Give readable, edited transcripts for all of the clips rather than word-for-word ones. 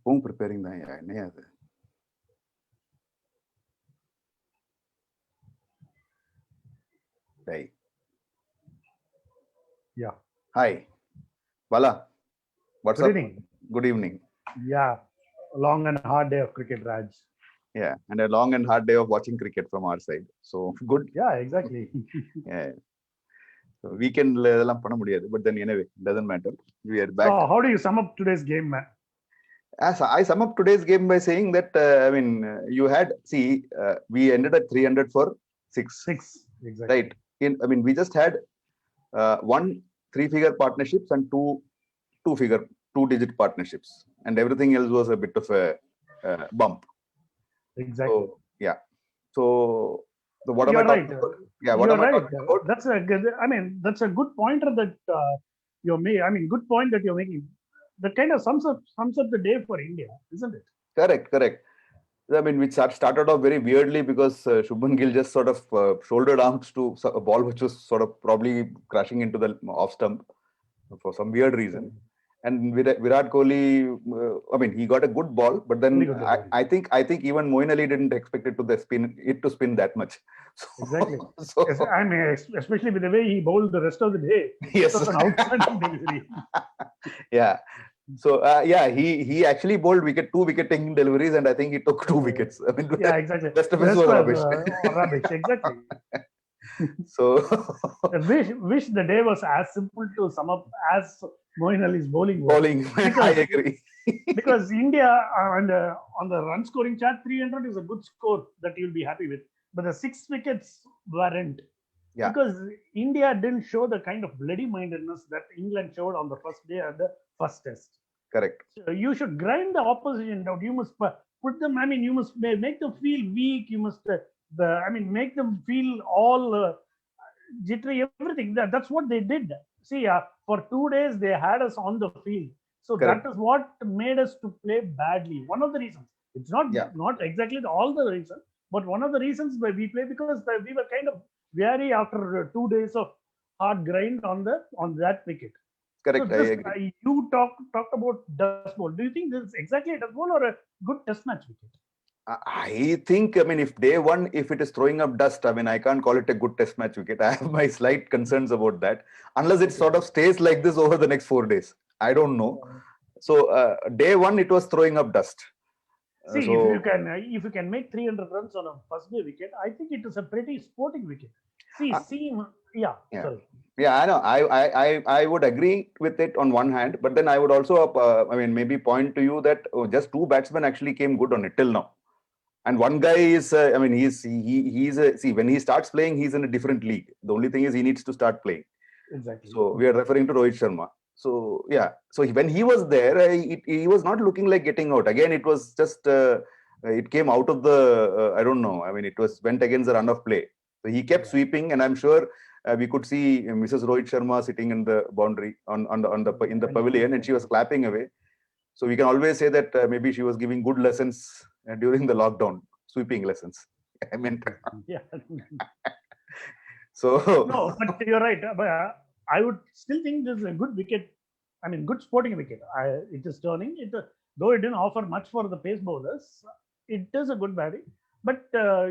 இப்பவும் ப்ரிப்பேரிங் தான். என்னையா அது? Hey. Yeah. Hi. Bala. What's Good up? evening. Good evening. Yeah. A long and hard day of cricket, Raj. Yeah. And a long and hard day of watching cricket from our side. So good. Yeah, exactly. Yeah. So weekend எல்லாம் பண்ண முடியாது. But then anyway, doesn't matter. We are back. So how do you sum up today's game, man? As I sum up today's game by saying that, you had, we ended at 300 for 6. 6. Exactly. Right. We just had one 3-figure partnerships and two digit partnerships, and everything else was a bit of a bump. Exactly. So, yeah. So what am You're I right. talking about? Yeah. What am I talking about? That's a good. That's a good pointer that you're making. Good point that you're making. That kind of sums up the day for India, isn't it? Correct. Which started off very weirdly because Shubman Gill just sort of shouldered arms to a ball which was sort of probably crashing into the off stump for some weird reason. And Virat Kohli, he got a good ball, but then I think even Moeen Ali didn't expect it to spin that much. So, exactly. Especially with the way he bowled the rest of the day. Yes. It was an outstanding delivery. Yeah. So he actually bowled 2 wicket-taking deliveries, and I think he took 2 wickets. Yeah, exactly. The rest of it was rubbish. Rubbish, exactly. So I wish the day was as simple to sum up as Moeen Ali's bowling was. I agree. Because India on the run scoring chart, 300 is a good score that you'll be happy with. But the 6 wickets weren't. Yeah. Because India didn't show the kind of bloody-mindedness that England showed on the first day of the first test. Correct. So you should grind the opposition down. You must put them. You must make them feel weak. You must, make them feel all jittery. Everything. That's what they did. See, for 2 days they had us on the field. So Correct. that is what made us to play badly. One of the reasons. It's not exactly all the reasons, but one of the reasons why we play, because we were kind of weary after 2 days of hard grind on that wicket. Correct. So I agree. You talked about dust bowl. Do you think this is exactly a dust bowl or a good test match wicket? I think, if day one, if it is throwing up dust, I can't call it a good test match wicket. I have my slight concerns about that, unless it sort of stays like this over the next 4 days. I don't know. So day one, it was throwing up dust. See, if you can make 300 runs on a first day wicket, I think it is a pretty sporting wicket. Sorry. Yeah, I know. I would agree with it on one hand, but then I would also, maybe point to you that just 2 batsmen actually came good on it till now, and one guy is, when he starts playing, he's in a different league. The only thing is he needs to start playing. Exactly. So we are referring to Rohit Sharma. So yeah, so when he was there, he was not looking like getting out. Again, it was just it came out of the I don't know. It went against the run of play. So he kept sweeping, and I'm sure we could see Mrs. Rohit Sharma sitting in the boundary in the pavilion, and she was clapping away. So we can always say that maybe she was giving good lessons during the lockdown, sweeping lessons. Yeah. So no, but you're right. But I would still think this is a good wicket. Good sporting wicket. It is turning. Though it didn't offer much for the pace bowlers, it is a good batting. But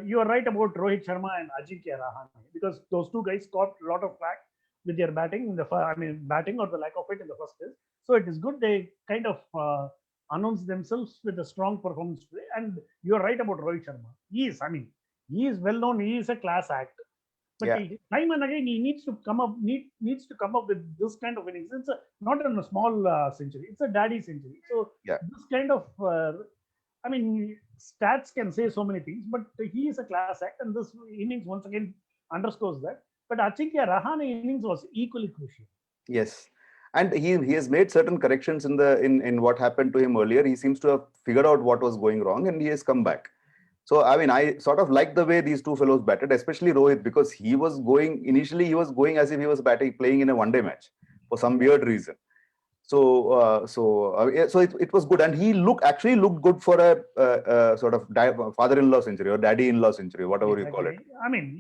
you are right about Rohit Sharma and Ajinkya Rahane, because those 2 guys caught a lot of flack with their batting batting or the lack of it in the first test. So it is good they kind of announced themselves with a strong performance today. And you are right about Rohit Sharma. He is well known. He is a class act. But time and again, he needs to come up with this kind of innings. It's not in a small century. It's a daddy century. So this kind of, stats can say so many things, but he is a class act, and this innings once again underscores that. But Ajinkya Rahane innings was equally crucial. Yes, and he has made certain corrections in what happened to him earlier. He seems to have figured out what was going wrong, and he has come back. So I sort of like the way these 2 fellows batted, especially Rohit, because initially he was going as if he was playing in a one-day match for some weird reason. So it was good, and he actually looked good for a sort of father-in-law century or daddy-in-law century, whatever you call it.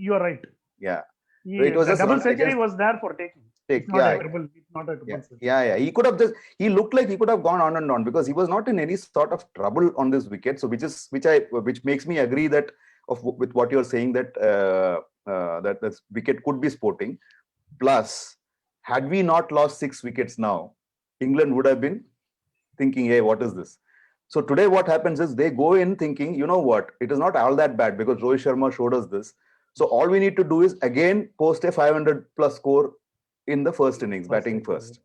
You are right. Yeah. So it was a double century was there for taking. take. It's not a triple. It's not a triple six. Yeah. He could have he looked like he could have gone on and on because he was not in any sort of trouble on this wicket. So which makes me agree that with what you're saying that that this wicket could be sporting. Plus, had we not lost 6 wickets now, England would have been thinking, hey, what is this? So today what happens is they go in thinking, you know what, it is not all that bad because Rohit Sharma showed us this. So all we need to do is again post a 500 plus score in the first innings, batting first.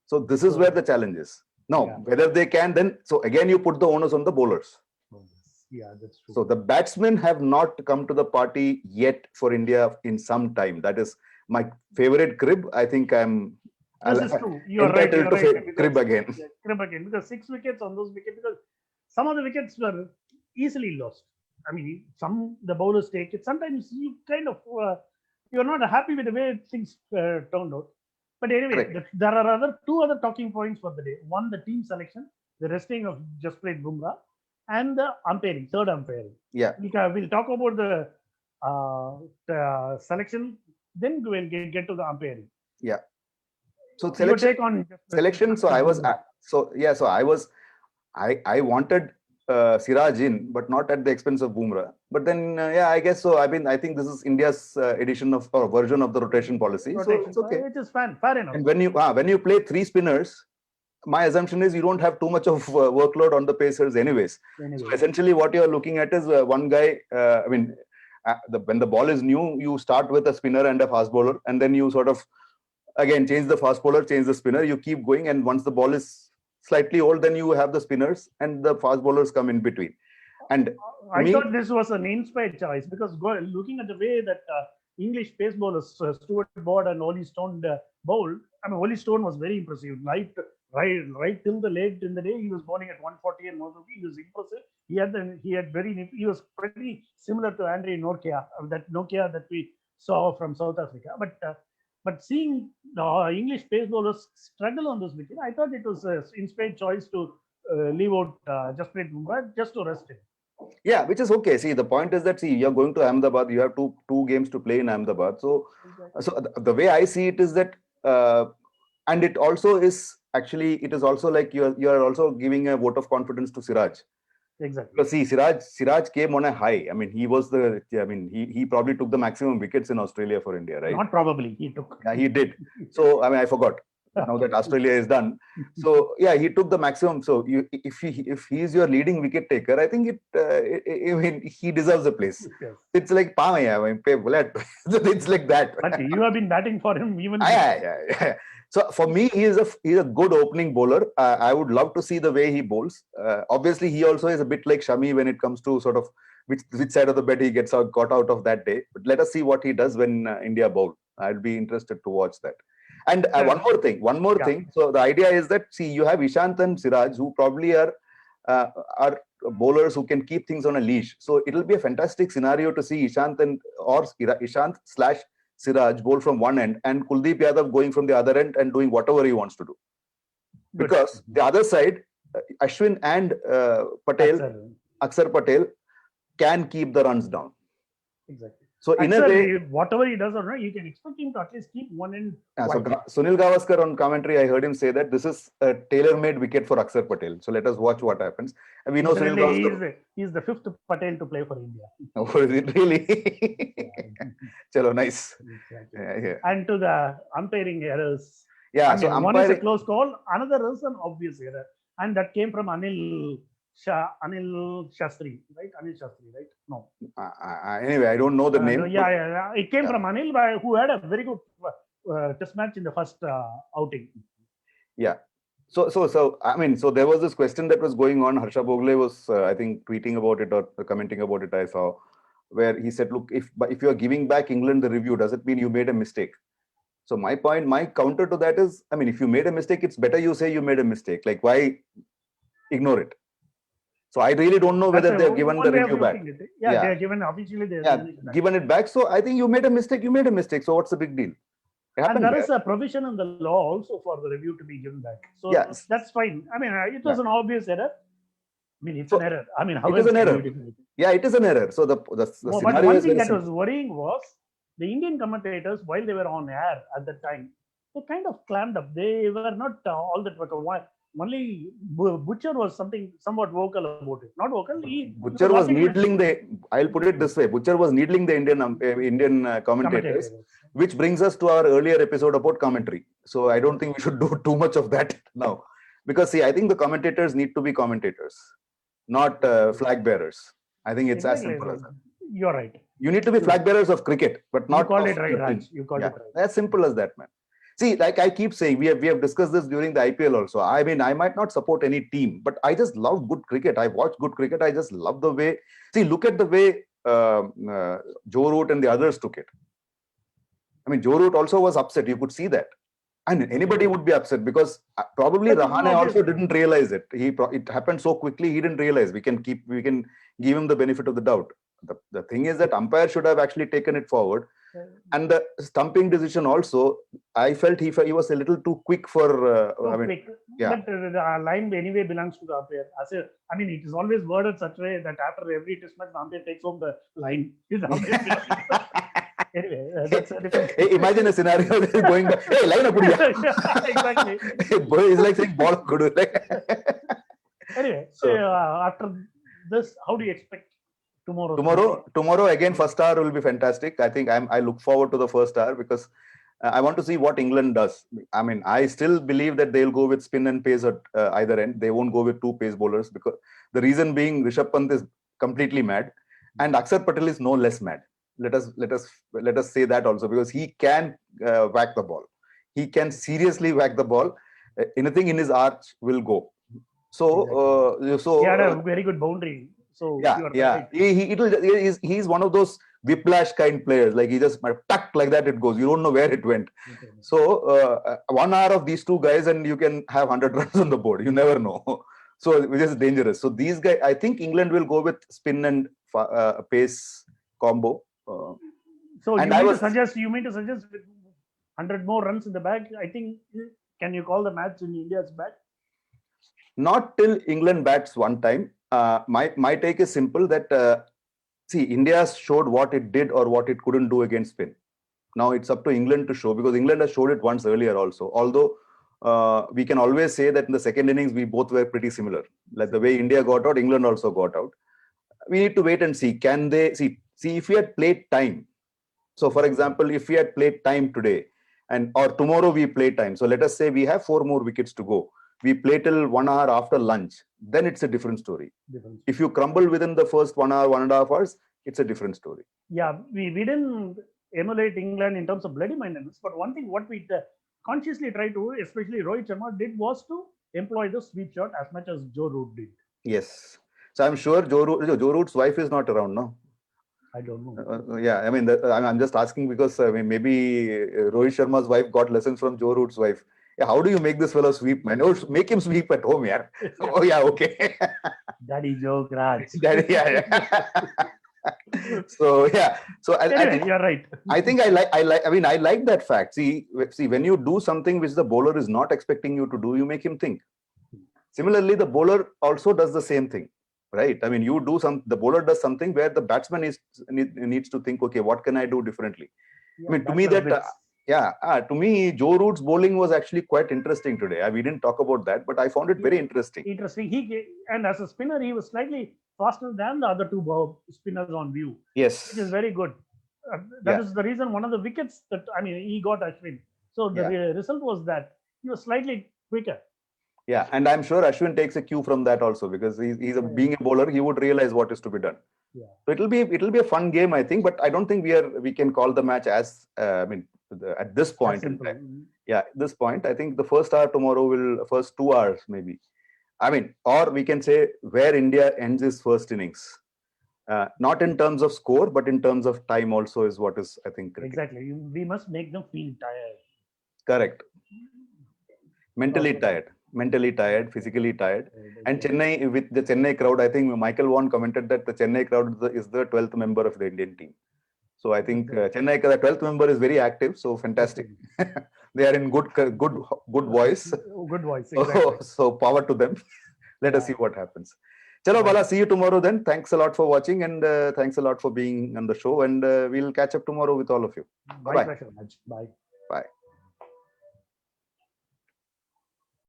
So this is where the challenge is. Now, whether they can then, so again you put the onus on the bowlers. Yeah, that's true. So the batsmen have not come to the party yet for India in some time. That is my favorite crib. I think This is true. You're right. Crib again. Crib again because 6 wickets on those wickets because some of the wickets were easily lost. I mean, the bowlers take it. Sometimes you kind of you're not happy with the way things turned out. But anyway, there are two other talking points for the day. One, the team selection, the resting of Jasprit Bumrah, and the umpiring, third umpiring. Yeah, we'll talk about the selection. Then we'll get to the umpiring. Yeah. So selection. So I wanted Siraj in, but not at the expense of Bumrah. But then, I guess so. I mean, I think this is India's edition of or version of the rotation policy. So it's okay. It is fair enough. And when you play 3 spinners, my assumption is you don't have too much of workload on the pacers anyways. So essentially, what you're looking at is one guy. When the ball is new, you start with a spinner and a fast bowler, and then you sort of again change the fast bowler, change the spinner. You keep going, and once the ball is slightly old, then you have the spinners and the fast bowlers come in between. And I thought this was an inspired choice because looking at the way that English pace bowlers Stuart Broad and Ollie Stone bowled. I mean, Ollie Stone was very impressive. Right till the late in the day, he was bowling at 140 and 150. He was impressive. He was pretty similar to Andre Nokia, that we saw from South Africa. But seeing the English pace bowlers struggle on this wicket, I thought it was an inspired choice to leave out Jasprit Bumrah just to rest him. Yeah, which is okay. See, the point is that you're going to Ahmedabad. You have two games to play in Ahmedabad. So the way I see it is that, and it also is actually it is also like you're also giving a vote of confidence to Siraj. Exactly. Because see, Siraj came on a high. I mean, he probably took the maximum wickets in Australia for India, right? Not probably, he took. Yeah, he did. So I mean, I forgot. Now that Australia is done, so yeah, he took the maximum. So if he is your leading wicket taker, I think he deserves a place. Yes. It's like it's like that. But you have been batting for him even. Yeah. So for me, he's a good opening bowler. I would love to see the way he bowls. Obviously, he also is a bit like Shami when it comes to sort of which side of the bed he got out of that day. But let us see what he does when India bowl. I'd be interested to watch that. And one more thing. So the idea is that you have Ishant and Siraj who probably are bowlers who can keep things on a leash. So it'll be a fantastic scenario to see Ishant / Siraj bowl from one end and Kuldeep Yadav going from the other end and doing whatever he wants to do. Because the other side, Ashwin and Akshar Patel can keep the runs down. Exactly. So in a way, whatever he does or not, you can expect him to at least keep one end. So Sunil Gavaskar on commentary, I heard him say that this is a tailor-made wicket for Akshar Patel. So let us watch what happens. And we know Sunil Gavaskar. He's the 5th Patel to play for India. Oh, is it really? Chalo, nice. Exactly. Yeah. And to the umpiring errors. Yeah, one is a close call, another is an obvious error. And that came from Anil Shastri, right? No. Anyway, I don't know the name. Yeah. It came from Anil, who had a very good test match in the first outing. Yeah. So I mean, so there was this question that was going on. Harsha Bogle was, I think, tweeting about it or commenting about it. I saw where he said, "Look, if you are giving back England the review, does it mean you made a mistake?" So my counter to that is, I mean, if you made a mistake, it's better you say you made a mistake. Like, why ignore it? So I really don't know whether they've given the review back. They are given officially. Given it back. So I think you made a mistake. So what's the big deal? And there is a provision in the law also for the review to be given back. So that's fine. I mean, it was an obvious error. I mean, it's an error. I mean, how it is an error. Yeah, it is an error. So the but one thing that was worrying was the Indian commentators, while they were on air at that time, they kind of clammed up. They were not all that vocal. Only Butcher was somewhat vocal about it. Not vocal. He was Butcher was laughing at needling the. I'll put it this way: Butcher was needling the Indian commentators, commentators. which brings us to our earlier episode about commentary. So I don't think we should do too much of that now, because see, I think the commentators need to be commentators, not flag bearers. I think it's as Exactly. simple as that. You're right. You need to be True. flag bearers of cricket, but You not called of it right, the Raj. team. You called Yeah, it right. as simple as that, man. See, like I keep saying, we have discussed this during the IPL also. I mean, I might not support any team, but I just love good cricket. I watch good cricket. I just love the way. See, look at the way Joe Root and the others took it. I mean, Joe Root also was upset. You could see that. And anybody would be upset because probably Rahane also didn't realize it. It happened so quickly, he didn't realize. We can give him the benefit of the doubt. The thing is that umpire should have actually taken it forward. And the stumping decision also, I felt he was a little too quick for. Quick. Yeah. But the line anyway belongs to the umpire. I mean, it is always worded such way that after every test match, the umpire takes home the line. Anyway, that's a different. Hey, imagine a scenario going back. Hey, line up. Exactly. It's like saying ball good. Anyway, so after this, how do you expect tomorrow? Tomorrow again, first hour will be fantastic. I think I look forward to the first hour because I want to see what England does. I mean, I still believe that they'll go with spin and pace at either end. They won't go with two pace bowlers because the reason being Rishabh Pant is completely mad, and Akshar Patel is no less mad. Let us say that also, because he can whack the ball. He can seriously whack the ball. Anything in his arch will go. So he had a very good boundary. So yeah. He's one of those whiplash kind players. Like he just tuck like that it goes. You don't know where it went. Okay. So 1 hour of these two guys and you can have 100 runs on the board. You never know. So which is dangerous. So these guys, I think England will go with spin and pace combo. So you mean to suggest with 100 more runs in the bag? I think, can you call the match in India's bag? Not till England bats one time. My take is simple that see, India showed what it did or what it couldn't do against spin. Now it's up to England to show, because England has showed it once earlier also. Although we can always say that in the second innings we both were pretty similar. Like the way India got out, England also got out. We need to wait and see. Can they see if we had played time? So, for example, if we had played time today or tomorrow we play time. So let us say we have 4 more wickets to go. We play till 1 hour after lunch. Then it's a different story. If you crumble within the first 1 hour, 1.5 hours, it's a different story. Yeah, we didn't emulate England in terms of bloody-mindedness. But one thing what we consciously tried to, especially Rohit Sharma, did was to employ the sweep shot as much as Joe Root did. Yes. So I'm sure Joe Root's wife is not around now. I don't know. Yeah, I mean, I'm just asking because maybe Rohit Sharma's wife got lessons from Joe Root's wife. Yeah, how do you make this fellow sweep, man? Oh, make him sweep at home, yeah. Oh, yeah, okay. Daddy joke, Raj. Daddy, yeah. So yeah, so anyway, you're right. I think I like that fact. See, when you do something which the bowler is not expecting you to do, you make him think. Similarly, the bowler also does the same thing. Right. I mean, the bowler does something where the batsman needs to think, okay, what can I do differently? Yeah, I mean, to me, Joe Root's bowling was actually quite interesting today. We didn't talk about that, but I found it very interesting. And as a spinner, he was slightly faster than the other two spinners on view. Yes. Which is very good. That is the reason one of the wickets he got Ashwin. So the result was that he was slightly quicker. Yeah, and I'm sure Ashwin takes a cue from that also, because being a bowler, he would realize what is to be done. Yeah. So it'll be a fun game, I think, but I don't think we can call the match as at this point in time. Yeah, at this point, I think the first 2 hours maybe. I mean, or we can say where India ends its first innings. Not in terms of score, but in terms of time also is what is, I think, critical. Exactly. We must make them feel tired. Correct. Mentally tired, physically tired. And Chennai, with the Chennai crowd, I think Michael Vaughan commented that the Chennai crowd is the 12th member of the Indian team. So I think Chennai, the 12th member is very active. So fantastic. They are in good voice. Good voice, exactly. So power to them. Let us see what happens. Chalo Bala, see you tomorrow then. Thanks a lot for watching, and thanks a lot for being on the show. And we'll catch up tomorrow with all of you. Bye. Bye. Bye.